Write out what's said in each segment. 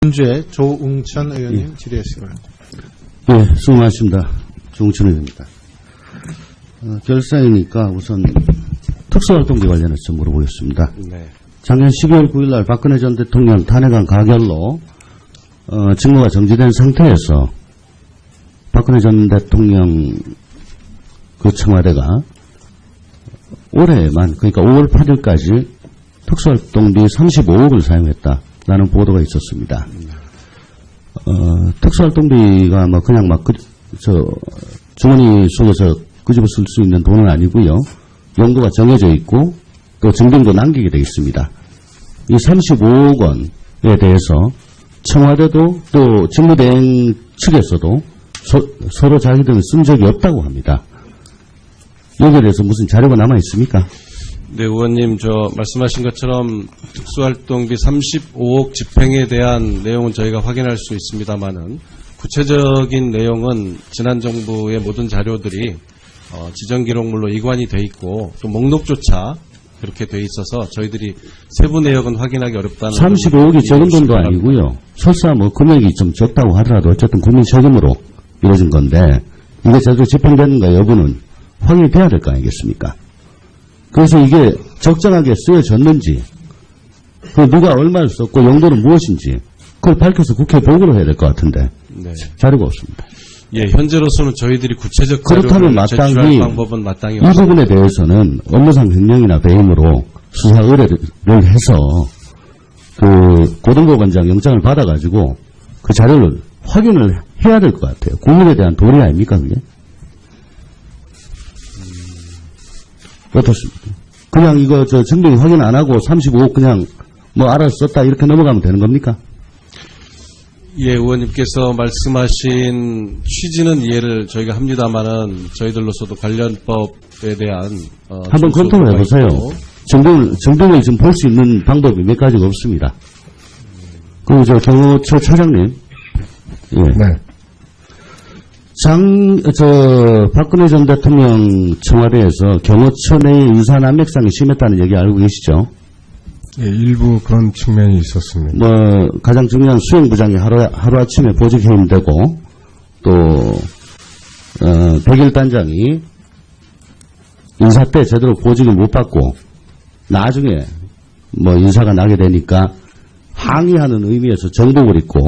현재 조웅천 의원님 질의하시기 바랍니다. 네, 수고 많으십니다. 조웅천 의원입니다. 결사이니까 우선 특수활동비 관련해서 좀 물어보겠습니다. 네. 작년 12월 9일 날 박근혜 전 대통령 탄핵안 가결로 직무가 정지된 상태에서 박근혜 전 대통령 그 청와대가 올해만, 그러니까 5월 8일까지 특수활동비 35억을 사용했다라는 보도가 있었습니다. 특수활동비가 뭐 그냥 막 주머니 속에서 끄집어 쓸 수 있는 돈은 아니고요. 용도가 정해져 있고 또 증빙도 남기게 되어 있습니다. 이 35억 원에 대해서 청와대도 또 직무대행 측에서도 서로 자기들은 쓴 적이 없다고 합니다. 여기에 대해서 무슨 자료가 남아 있습니까? 네, 의원님, 말씀하신 것처럼 특수활동비 35억 집행에 대한 내용은 저희가 확인할 수 있습니다만은 구체적인 내용은 지난 정부의 모든 자료들이 지정기록물로 이관이 돼 있고 또 목록조차 그렇게 돼 있어서 저희들이 세부 내역은 확인하기 어렵다는. 35억이 적은 돈도 아니고요. 설사 뭐 금액이 좀 적다고 하더라도 어쨌든 국민 세금으로 이루어진 건데 이게 제대로 집행되는가 여부는 확인이 돼야 될 거 아니겠습니까? 그래서 이게 적정하게 쓰여졌는지, 그 누가 얼마를 썼고 용도는 무엇인지 그걸 밝혀서 국회에 보고를 해야 될 것 같은데 네. 자료가 없습니다. 예, 현재로서는 저희들이 구체적 그렇다면 자료를 제출할 마땅히 방법은 마땅히 이 없습니다. 부분에 대해서는 업무상 횡령이나 배임으로 수사 의뢰를 해서 그 고등법원장 영장을 받아가지고 그 자료를 확인을 해야 될 것 같아요. 국민에 대한 도리 아닙니까 그게? 어떻습니까? 그냥 이거 증빙 확인 안 하고 35억 그냥 뭐 알아서 썼다 이렇게 넘어가면 되는 겁니까? 예, 의원님께서 말씀하신 취지는 이해를 저희가 합니다만은 저희들로서도 관련법에 대한 한번 검토를 해보세요. 증빙을 지금 볼 수 있는 방법이 몇 가지가 없습니다. 경호처 차장님. 예. 네. 박근혜 전 대통령 청와대에서 경호처 내 인사난맥상이 심했다는 얘기 알고 계시죠? 예, 일부 그런 측면이 있었습니다. 가장 중요한 수행부장이 하루아침에 보직 해임되고, 또, 백일단장이 인사 때 제대로 보직을 못 받고, 나중에 인사가 나게 되니까 항의하는 의미에서 정복을 입고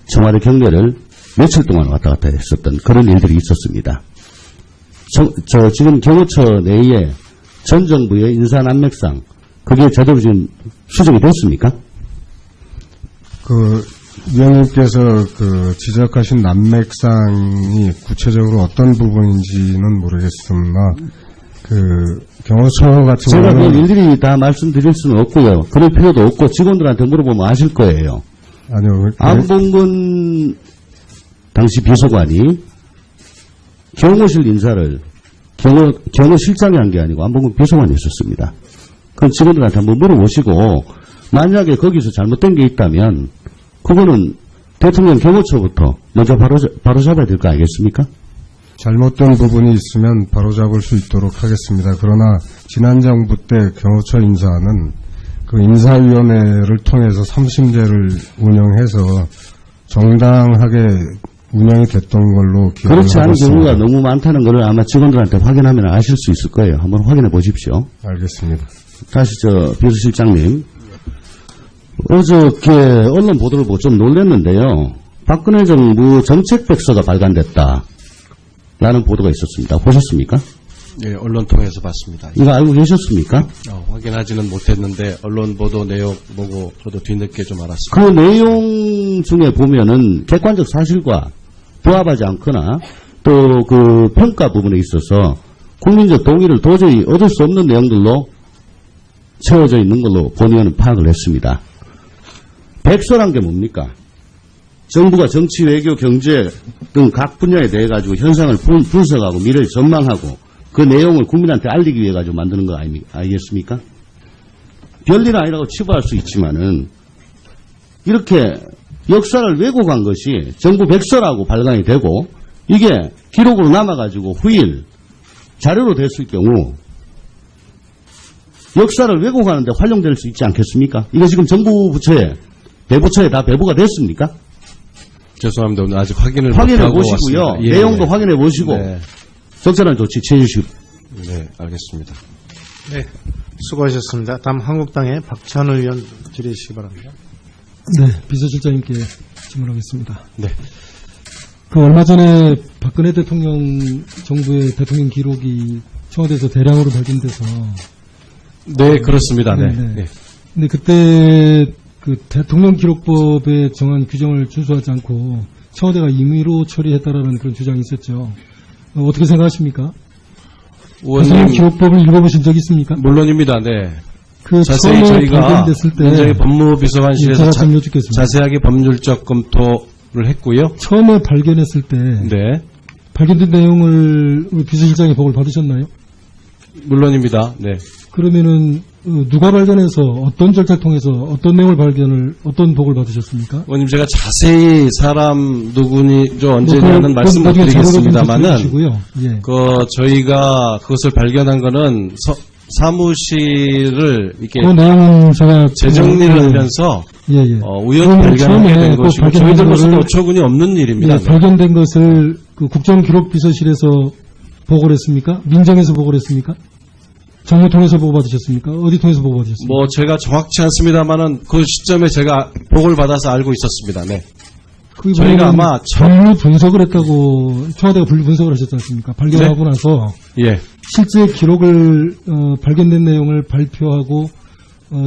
청와대 경례를 며칠 동안 왔다 갔다 했었던 그런 일들이 있었습니다. 지금 경호처 내에 전 정부의 인사난맥상, 그게 제대로 지금 수정이 됐습니까? 위원님께서 지적하신 난맥상이 구체적으로 어떤 부분인지는 모르겠으나, 경호처 같은 제가 경우는. 일일이 다 말씀드릴 수는 없고요. 그럴 필요도 없고 직원들한테 물어보면 아실 거예요. 아니요. 안봉근 당시 비서관이 경호실 인사를 경호실장이 한 게 아니고 안봉근 비서관이 있었습니다. 그럼 직원들한테 한번 물어보시고 만약에 거기서 잘못된 게 있다면 그거는 대통령 경호처부터 먼저 바로 잡아야 될 거 아니겠습니까? 잘못된 부분이 있으면 바로잡을 수 있도록 하겠습니다. 그러나 지난 정부 때 경호처 인사는 인사위원회를 통해서 3심제를 운영해서 정당하게 운영이 됐던 걸로 기억을 하고 있습니다. 그렇지 않은 경우가 너무 많다는 것을 아마 직원들한테 확인하면 아실 수 있을 거예요. 한번 확인해 보십시오. 알겠습니다. 다시 비서실장님. 어저께 언론 보도를 보고 좀 놀랐는데요. 박근혜 정부 정책백서가 발간됐다. 라는 보도가 있었습니다. 보셨습니까? 예, 언론 통해서 봤습니다. 이거 알고 계셨습니까? 확인하지는 못했는데 언론 보도 내용 보고 저도 뒤늦게 좀 알았습니다. 그 내용 중에 보면은 객관적 사실과 부합하지 않거나 또 평가 부분에 있어서 국민적 동의를 도저히 얻을 수 없는 내용들로 채워져 있는 걸로 본 의원은 파악을 했습니다. 백서란 게 뭡니까? 정부가 정치, 외교, 경제 등 각 분야에 대해 가지고 현상을 분석하고 미래를 전망하고 그 내용을 국민한테 알리기 위해 가지고 만드는 거 아니겠습니까? 별일 아니라고 치부할 수 있지만은 이렇게 역사를 왜곡한 것이 정부 백서라고 발간이 되고 이게 기록으로 남아가지고 후일 자료로 됐을 경우 역사를 왜곡하는데 활용될 수 있지 않겠습니까? 이게 지금 정부 부처에 대부처에 다 배부가 됐습니까? 죄송합니다. 오늘 아직 확인을 확인해 못하고 보시고요. 왔습니다. 예, 내용도 예. 확인해 보시고 네. 적절한 조치 취해 주시고. 네, 알겠습니다. 네, 수고하셨습니다. 다음 한국당의 박찬호 의원 질의해 주시기 바랍니다. 네, 비서실장님께 질문하겠습니다. 네. 그 얼마 전에 박근혜 대통령 정부의 대통령 기록이 청와대에서 대량으로 발견돼서 네, 그렇습니다. 네. 네, 네. 네. 근데 그때 그 대통령 기록법에 정한 규정을 준수하지 않고 청와대가 임의로 처리했다라는 그런 주장이 있었죠. 어떻게 생각하십니까? 대통령 의원님, 기록법을 읽어보신 적 있습니까? 물론입니다. 네. 그 자세히 처음에 저희가 발견됐을 때 민정의 법무비서관실에서 제가 좀 여쭙겠습니다. 자세하게 법률적 검토를 했고요. 처음에 발견했을 때 네. 발견된 내용을 우리 비서실장이 보고를 받으셨나요? 물론입니다. 네. 그러면은 누가 발견해서 어떤 절차를 통해서 어떤 내용을 어떤 보고를 받으셨습니까? 의원님, 제가 자세히 사람 누구니, 언제냐는 말씀 못 나중에 자료로 좀 드리겠습니다만은, 주시고요. 예. 저희가 그것을 발견한 거는 사무실을 이렇게 그 내용은 제가 재정리를 하면서, 예, 예. 우연히 발견하게 처음에 된 그 것이고, 발견된 저희들로서도 거를 어처구니 없는 일입니다. 예, 발견된 것을 그 국정기록비서실에서 보고를 했습니까? 민정에서 보고를 했습니까? 정부 통해서 보고받으셨습니까? 어디 통해서 보고받으셨습니까? 제가 정확치 않습니다만은 그 시점에 제가 보고를 받아서 알고 있었습니다. 네. 그게 저희가 뭐냐면 아마 분류 분석을 했다고 청와대가 분류 분석을 하셨지 않습니까? 발견하고 네? 나서 예. 실제 기록을 발견된 내용을 발표하고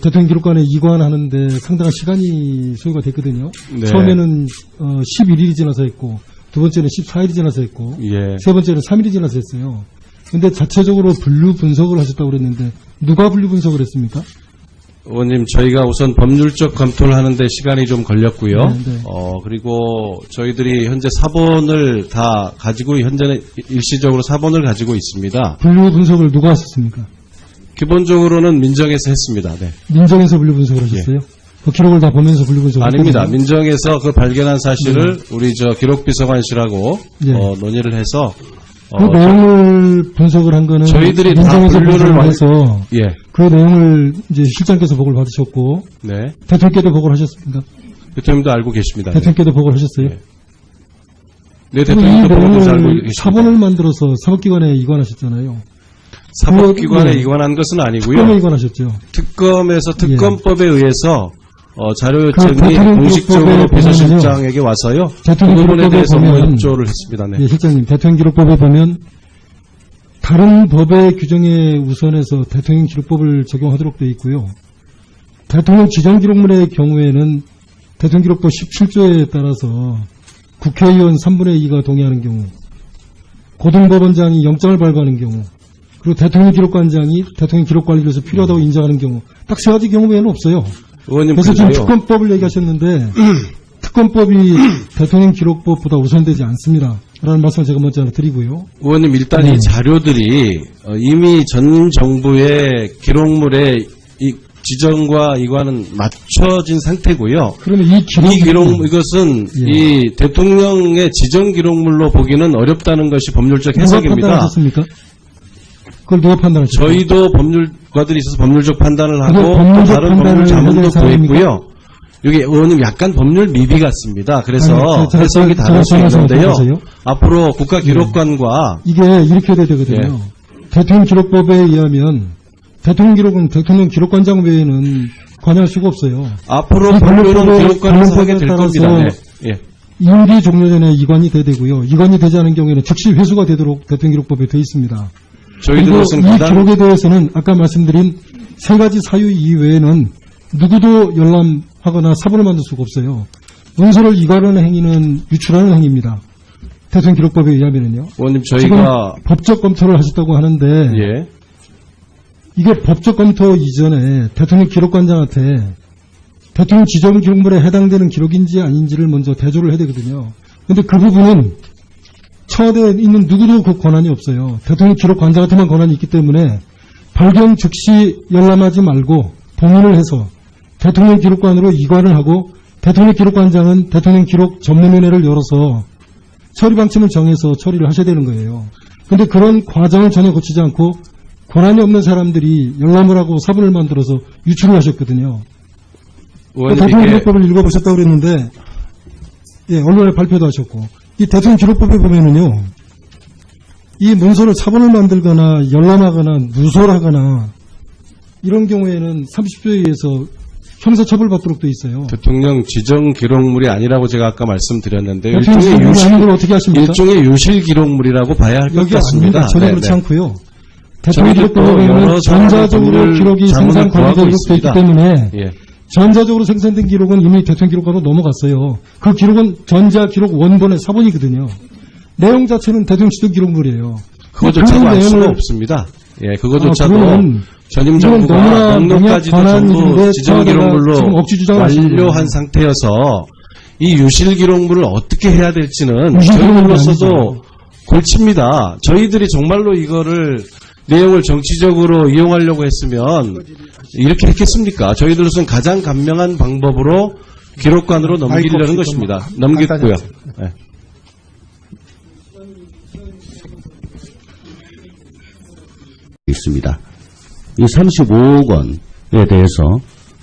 대통령 기록관에 이관하는데 상당한 시간이 소요가 됐거든요. 네. 처음에는 11일이 지나서 했고 두 번째는 14일이 지나서 했고 예. 세 번째는 3일이 지나서 했어요. 근데 자체적으로 분류 분석을 하셨다고 그랬는데 누가 분류 분석을 했습니까? 의원님, 저희가 우선 법률적 검토를 하는데 시간이 좀 걸렸고요. 네, 네. 그리고 저희들이 현재 사본을 다 가지고, 현재는 일시적으로 사본을 가지고 있습니다. 분류 분석을 누가 하셨습니까? 기본적으로는 민정에서 했습니다. 네. 민정에서 분류 분석을 하셨어요? 그 기록을 다 보면서 분류 분석을 아닙니다. 했거든요. 민정에서 그 발견한 사실을 우리 기록비서관실하고 예. 논의를 해서 그 내용을 분석을 한 거는 저희들이 다 민정에서 분류를 분석을 해서 예. 그 내용을 이제 실장께서 보고를 받으셨고 네. 대통령께도 보고를 하셨습니까? 대통령도 알고 계십니다. 네. 대통령께도 보고를 하셨어요? 네. 네, 이 대통령도 보고를 알고 내용을 계십니다. 사본을 만들어서 사법기관에 이관하셨잖아요. 사법기관에 네. 이관한 것은 아니고요. 특검에 이관하셨죠. 특검에서 특검법에 의해서 자료 그 요청이 대통령 공식적으로 기록법에 비서실장에게 와서요. 그 대통령 부분에 기록법에 대해서 보면 협조를 했습니다. 네. 예, 실장님, 대통령 기록법에 보면 다른 법의 규정에 우선해서 대통령 기록법을 적용하도록 되어 있고요. 대통령 지정 기록물의 경우에는 대통령 기록법 17조에 따라서 국회의원 3분의 2가 동의하는 경우, 고등법원장이 영장을 발부하는 경우, 그리고 대통령 기록관장이 대통령 기록관리를 위해서 필요하다고 인정하는 경우, 딱 세 가지 경우 외에는 없어요. 의원님, 그래서 지금 근데요. 특검법을 얘기하셨는데 특검법이 대통령 기록법보다 우선되지 않습니다. 라는 말씀을 제가 먼저 하나 드리고요. 의원님, 일단 이 자료들이 이미 전 정부의 기록물의 이 지정과 이과는 맞춰진 상태고요. 그러면 이 이것은 예. 이 대통령의 지정 기록물로 보기는 어렵다는 것이 법률적 누가 해석입니다. 판단하셨습니까? 그걸 누가 판단하셨어요? 저희도 법률가들이 있어서 법률적 판단을 하고 또 법률적 다른 법률 판단을 자문도 해야 사람입니까? 구했고요. 여기 의원님 약간 법률 미비 같습니다. 그래서 아니, 제가 해석이 다를 수 말씀을 있는데요. 들어보세요. 앞으로 국가기록관과 이게 이렇게 돼야 되거든요. 예. 대통령 기록법에 의하면 대통령 기록은 대통령 기록관장 외에는 관여할 수가 없어요. 앞으로 이 법률은 법률법에 기록관에서 하게 될 따라서 겁니다. 네. 예. 임기 종료 전에 이관이 돼야 되고요. 이관이 되지 않은 경우에는 즉시 회수가 되도록 대통령 기록법에 되어 있습니다. 그리고 저희들로서는 이 가장 기록에 대해서는 아까 말씀드린 세 가지 사유 이외에는 누구도 열람하거나 사본을 만들 수가 없어요. 문서를 이관하는 행위는 유출하는 행위입니다. 대통령 기록법에 의하면은요. 의원님 지금 저희가 법적 검토를 하셨다고 하는데 예. 이게 법적 검토 이전에 대통령 기록관장한테 대통령 지정 기록물에 해당되는 기록인지 아닌지를 먼저 대조를 해야 되거든요. 그런데 그 부분은 청와대에 있는 누구도 그 권한이 없어요. 대통령 기록관장한테만 권한이 있기 때문에 발견 즉시 열람하지 말고 동의를 해서 대통령 기록관으로 이관을 하고 대통령 기록관장은 대통령 기록 전문위원회를 열어서 처리 방침을 정해서 처리를 하셔야 되는 거예요. 그런데 그런 과정을 전혀 거치지 않고 권한이 없는 사람들이 열람을 하고 사본을 만들어서 유출을 하셨거든요. 의원님 대통령 이게 기록법을 읽어보셨다고 그랬는데, 예, 언론에 발표도 하셨고, 이 대통령 기록법에 보면은요, 이 문서를 사본을 만들거나 열람하거나 누설하거나 이런 경우에는 30조에 의해서 형사처벌받도록 돼 있어요. 대통령 지정 기록물이 아니라고 제가 아까 말씀드렸는데 대통령 기록물이 아닌 걸 어떻게 하십니까? 일종의 유실 기록물이라고 봐야 할 것 여기 같습니다. 아닙니다. 전혀 네, 그렇지 네. 않고요. 대통령 저희도 또 기록법에 보면 여러 사람의 전자적으로 법률 기록이 자문을 생산 구하고 관리되어 있기 있습니다. 때문에 예. 전자적으로 생산된 기록은 이미 대통령 기록과로 넘어갔어요. 그 기록은 전자 기록 원본의 사본이거든요. 내용 자체는 대통령 지정 기록물이에요. 그거조차도 알 수가 내용을 없습니다. 예, 그거조차도 그거는 전임 이건 정부가 너무나 목록까지도 명확한 전부 일인데 지정 청와대가 기록물로 지금 억지 주장하시는 완료한 거예요. 상태여서 이 유실 기록물을 어떻게 해야 될지는 유실 기록물이 저희들로서도 아니죠. 골칩니다. 저희들이 정말로 이거를 내용을 정치적으로 이용하려고 했으면 이렇게 했겠습니까? 저희들로서는 가장 간명한 방법으로 기록관으로 넘기려는 아이고, 것입니다. 좀 넘겼고요. 간단히 네. 있습니다. 이 35억 원에 대해서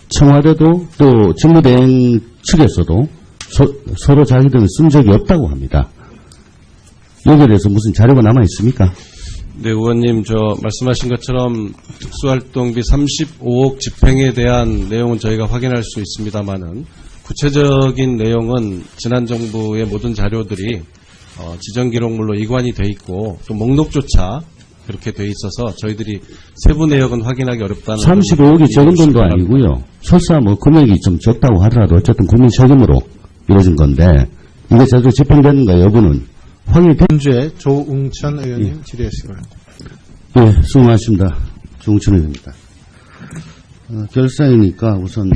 청와대도 또 직무대행 측에서도 서로 자기들은 쓴 적이 없다고 합니다. 여기에 대해서 무슨 자료가 남아 있습니까? 네, 의원님, 말씀하신 것처럼 특수활동비 35억 집행에 대한 내용은 저희가 확인할 수 있습니다만은 구체적인 내용은 지난 정부의 모든 자료들이 지정 기록물로 이관이 돼 있고 또 목록조차 그렇게 돼 있어서 저희들이 세부 내역은 확인하기 어렵다는 35억이 적은 돈도 아니고요. 설사 뭐 금액이 좀 적다고 하더라도 어쨌든 국민 세금으로 이루어진 건데 이게 제대로 집행되는가 여부는 확인이 된. 현재 조웅천 의원님 질의하시기 바랍니다. 예, 수고하십니다. 조웅천 의원입니다. 결사이니까 우선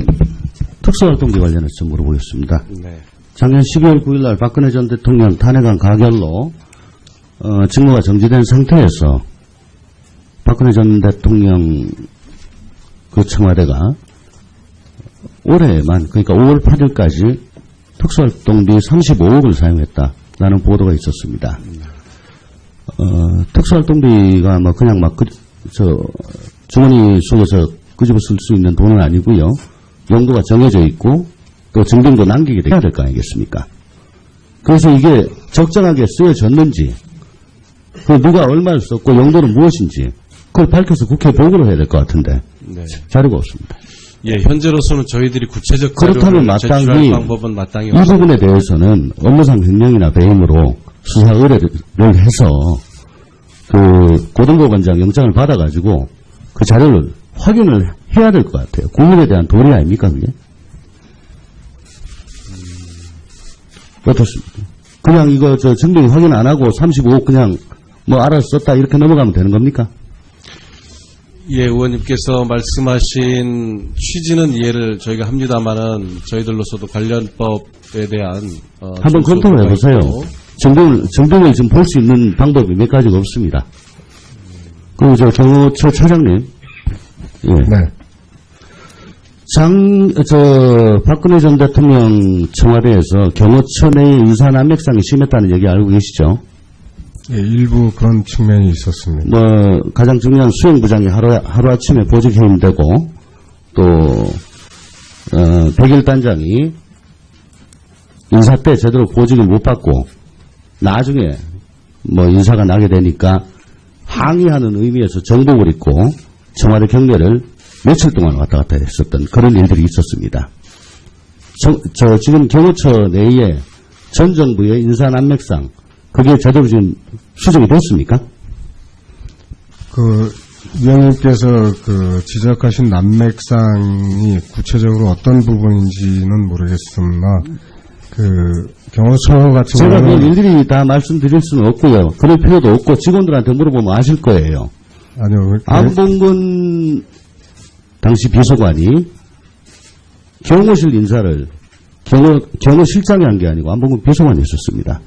특수활동비 관련해서 좀 물어보겠습니다. 네. 작년 12월 9일 날 박근혜 전 대통령 탄핵안 가결로 직무가 정지된 상태에서 박근혜 전 대통령 그 청와대가 올해만 그러니까 5월 8일까지 특수활동비 35억을 사용했다라는 보도가 있었습니다. 특수활동비가 뭐 그냥 막 주머니 속에서 끄집어 쓸 수 있는 돈은 아니고요. 용도가 정해져 있고 또 증빙도 남기게 돼야 될 거 아니겠습니까? 그래서 이게 적정하게 쓰여졌는지 그 누가 얼마를 썼고 용도는 무엇인지 그걸 밝혀서 국회에 보고를 해야 될 것 같은데 네. 자료가 없습니다. 예, 현재로서는 저희들이 구체적 그렇다면 자료를 제출할 마땅히 방법은 마땅히 이 없습니다. 부분에 대해서는 업무상 횡령이나 배임으로 수사 의뢰를 해서 그 고등법원장 영장을 받아가지고 그 자료를 확인을 해야 될 것 같아요. 국민에 대한 도리 아닙니까 그게? 어떻습니까? 그냥 이거 증빙 확인 안 하고 35억 그냥 뭐 알아서 썼다 이렇게 넘어가면 되는 겁니까? 예, 의원님께서 말씀하신 취지는 이해를 저희가 합니다만은 저희들로서도 관련법에 대한 한번 검토를 해보세요. 증빙을 지금 볼 수 있는 방법이 몇 가지가 없습니다. 그리고 경호처 차장님, 예. 네. 박근혜 전 대통령 청와대에서 경호처 내의 인사난맥상이 심했다는 얘기 알고 계시죠? 예, 일부 그런 측면이 있었습니다. 뭐 가장 중요한 수행부장이 하루아침에 보직 해임되고 또 백일단장이 인사 때 제대로 보직을 못 받고 나중에 뭐 인사가 나게 되니까 항의하는 의미에서 정복을 입고 청와대 경례를 며칠 동안 왔다 갔다 했었던 그런 일들이 있었습니다. 지금 경호처 내에 전 정부의 인사난맥상 그게 제대로 지금 수정이 됐습니까? 위원님께서 지적하신 난맥상이 구체적으로 어떤 부분인지는 모르겠으나 경호처 같은 제가 그 경우는 일일이 다 말씀드릴 수는 없고요. 그럴 필요도 없고 직원들한테 물어보면 아실 거예요. 아니요. 안봉근 당시 비서관이 경호실 인사를 경호실장이 한 게 아니고 안봉근 비서관이 있었습니다.